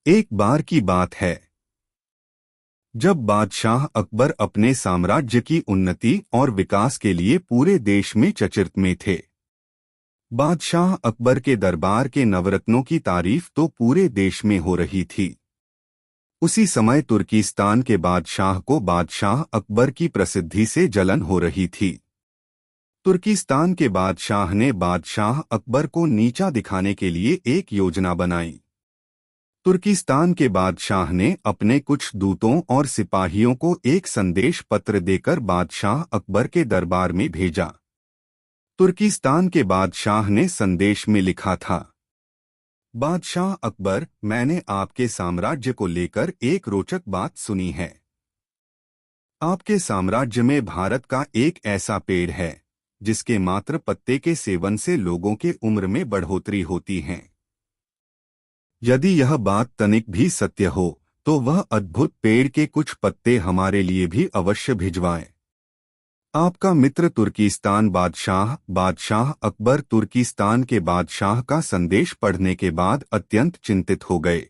एक बार की बात है जब बादशाह अकबर अपने साम्राज्य की उन्नति और विकास के लिए पूरे देश में चर्चित में थे। बादशाह अकबर के दरबार के नवरत्नों की तारीफ तो पूरे देश में हो रही थी। उसी समय तुर्किस्तान के बादशाह को बादशाह अकबर की प्रसिद्धि से जलन हो रही थी। तुर्किस्तान के बादशाह ने बादशाह अकबर को नीचा दिखाने के लिए एक योजना बनाई। तुर्किस्तान के बादशाह ने अपने कुछ दूतों और सिपाहियों को एक संदेश पत्र देकर बादशाह अकबर के दरबार में भेजा। तुर्किस्तान के बादशाह ने संदेश में लिखा था, बादशाह अकबर, मैंने आपके साम्राज्य को लेकर एक रोचक बात सुनी है। आपके साम्राज्य में भारत का एक ऐसा पेड़ है जिसके मात्र पत्ते के सेवन से लोगों के उम्र में बढ़ोतरी होती है। यदि यह बात तनिक भी सत्य हो तो वह अद्भुत पेड़ के कुछ पत्ते हमारे लिए भी अवश्य भिजवाएं। आपका मित्र तुर्किस्तान बादशाह अकबर तुर्किस्तान के बादशाह का संदेश पढ़ने के बाद अत्यंत चिंतित हो गए।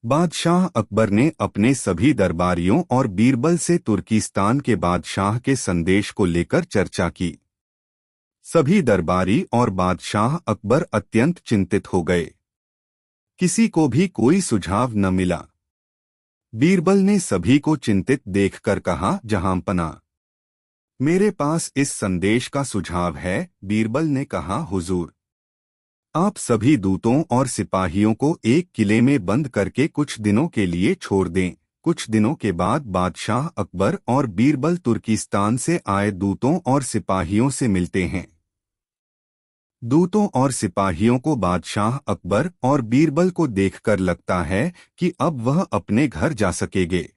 बादशाह अकबर ने अपने सभी दरबारियों और बीरबल से तुर्किस्तान के बादशाह के संदेश को लेकर चर्चा की। सभी दरबारी और बादशाह अकबर अत्यंत चिंतित हो गए। किसी को भी कोई सुझाव न मिला। बीरबल ने सभी को चिंतित देखकर कहा, जहांपना, मेरे पास इस संदेश का सुझाव है। बीरबल ने कहा, हुजूर, आप सभी दूतों और सिपाहियों को एक किले में बंद करके कुछ दिनों के लिए छोड़ दें। कुछ दिनों के बाद बादशाह अकबर और बीरबल तुर्किस्तान से आए दूतों और सिपाहियों से मिलते हैं। दूतों और सिपाहियों को बादशाह अकबर और बीरबल को देखकर लगता है कि अब वह अपने घर जा सकेंगे।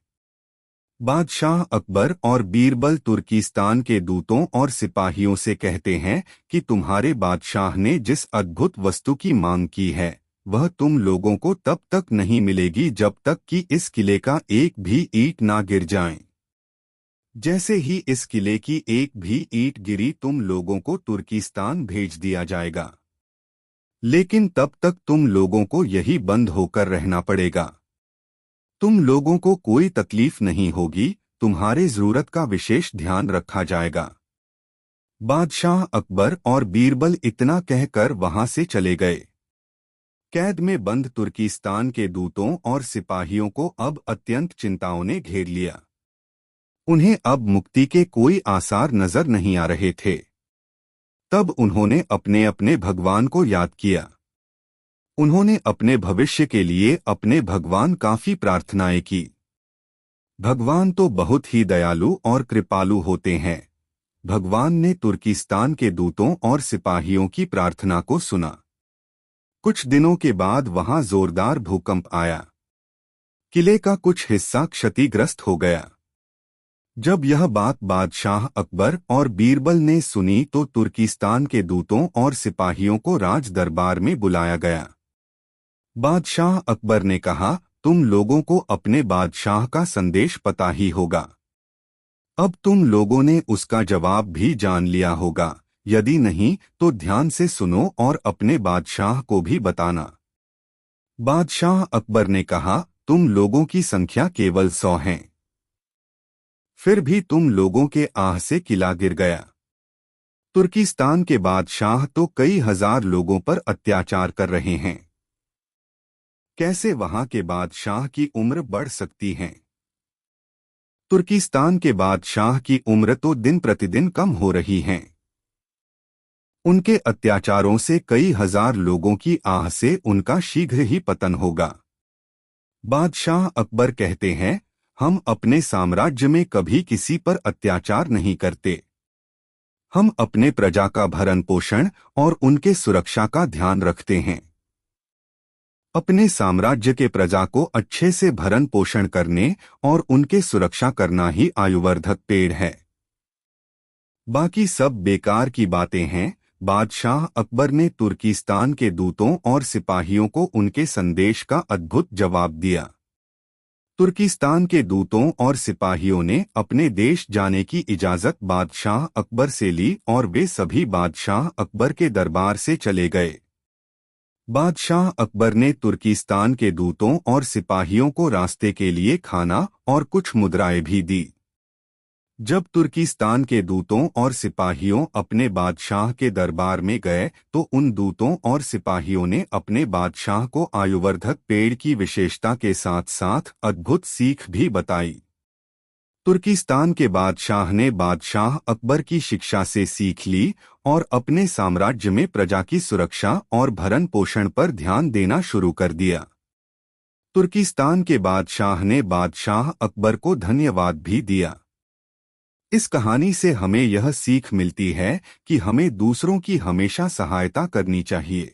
बादशाह अकबर और बीरबल तुर्किस्तान के दूतों और सिपाहियों से कहते हैं कि तुम्हारे बादशाह ने जिस अद्भुत वस्तु की मांग की है वह तुम लोगों को तब तक नहीं मिलेगी जब तक कि इस किले का एक भी ईंट ना गिर जाए। जैसे ही इस किले की एक भी ईंट गिरी तुम लोगों को तुर्किस्तान भेज दिया जाएगा। लेकिन तब तक तुम लोगों को यही बंद होकर रहना पड़ेगा। तुम लोगों को कोई तकलीफ नहीं होगी, तुम्हारे जरूरत का विशेष ध्यान रखा जाएगा। बादशाह अकबर और बीरबल इतना कहकर वहां से चले गए। कैद में बंद तुर्किस्तान के दूतों और सिपाहियों को अब अत्यंत चिंताओं ने घेर लिया। उन्हें अब मुक्ति के कोई आसार नजर नहीं आ रहे थे। तब उन्होंने अपने अपने भगवान को याद किया। उन्होंने अपने भविष्य के लिए अपने भगवान काफी प्रार्थनाएं की। भगवान तो बहुत ही दयालु और कृपालु होते हैं। भगवान ने तुर्किस्तान के दूतों और सिपाहियों की प्रार्थना को सुना। कुछ दिनों के बाद वहां जोरदार भूकंप आया। किले का कुछ हिस्सा क्षतिग्रस्त हो गया। जब यह बात बादशाह अकबर और बीरबल ने सुनी तो तुर्किस्तान के दूतों और सिपाहियों को राज दरबार में बुलाया गया। बादशाह अकबर ने कहा, तुम लोगों को अपने बादशाह का संदेश पता ही होगा। अब तुम लोगों ने उसका जवाब भी जान लिया होगा। यदि नहीं तो ध्यान से सुनो और अपने बादशाह को भी बताना। बादशाह अकबर ने कहा, तुम लोगों की संख्या केवल 100 है। फिर भी तुम लोगों के आह से किला गिर गया। तुर्किस्तान के बादशाह तो कई हजार लोगों पर अत्याचार कर रहे हैं। कैसे वहां के बादशाह की उम्र बढ़ सकती है? तुर्किस्तान के बादशाह की उम्र तो दिन प्रतिदिन कम हो रही है। उनके अत्याचारों से कई हजार लोगों की आह से उनका शीघ्र ही पतन होगा। बादशाह अकबर कहते हैं, हम अपने साम्राज्य में कभी किसी पर अत्याचार नहीं करते। हम अपने प्रजा का भरण पोषण और उनके सुरक्षा का ध्यान रखते हैं। अपने साम्राज्य के प्रजा को अच्छे से भरण पोषण करने और उनके सुरक्षा करना ही आयुवर्धक पेड़ है। बाकी सब बेकार की बातें हैं। बादशाह अकबर ने तुर्किस्तान के दूतों और सिपाहियों को उनके संदेश का अद्भुत जवाब दिया। तुर्किस्तान के दूतों और सिपाहियों ने अपने देश जाने की इजाजत बादशाह अकबर से ली और वे सभी बादशाह अकबर के दरबार से चले गए। बादशाह अकबर ने तुर्किस्तान के दूतों और सिपाहियों को रास्ते के लिए खाना और कुछ मुद्राएं भी दी। जब तुर्किस्तान के दूतों और सिपाहियों अपने बादशाह के दरबार में गए तो उन दूतों और सिपाहियों ने अपने बादशाह को आयुर्वर्धक पेड़ की विशेषता के साथ साथ अद्भुत सीख भी बताई। तुर्किस्तान के बादशाह ने बादशाह अकबर की शिक्षा से सीख ली और अपने साम्राज्य में प्रजा की सुरक्षा और भरण पोषण पर ध्यान देना शुरू कर दिया। तुर्किस्तान के बादशाह ने बादशाह अकबर को धन्यवाद भी दिया। इस कहानी से हमें यह सीख मिलती है कि हमें दूसरों की हमेशा सहायता करनी चाहिए।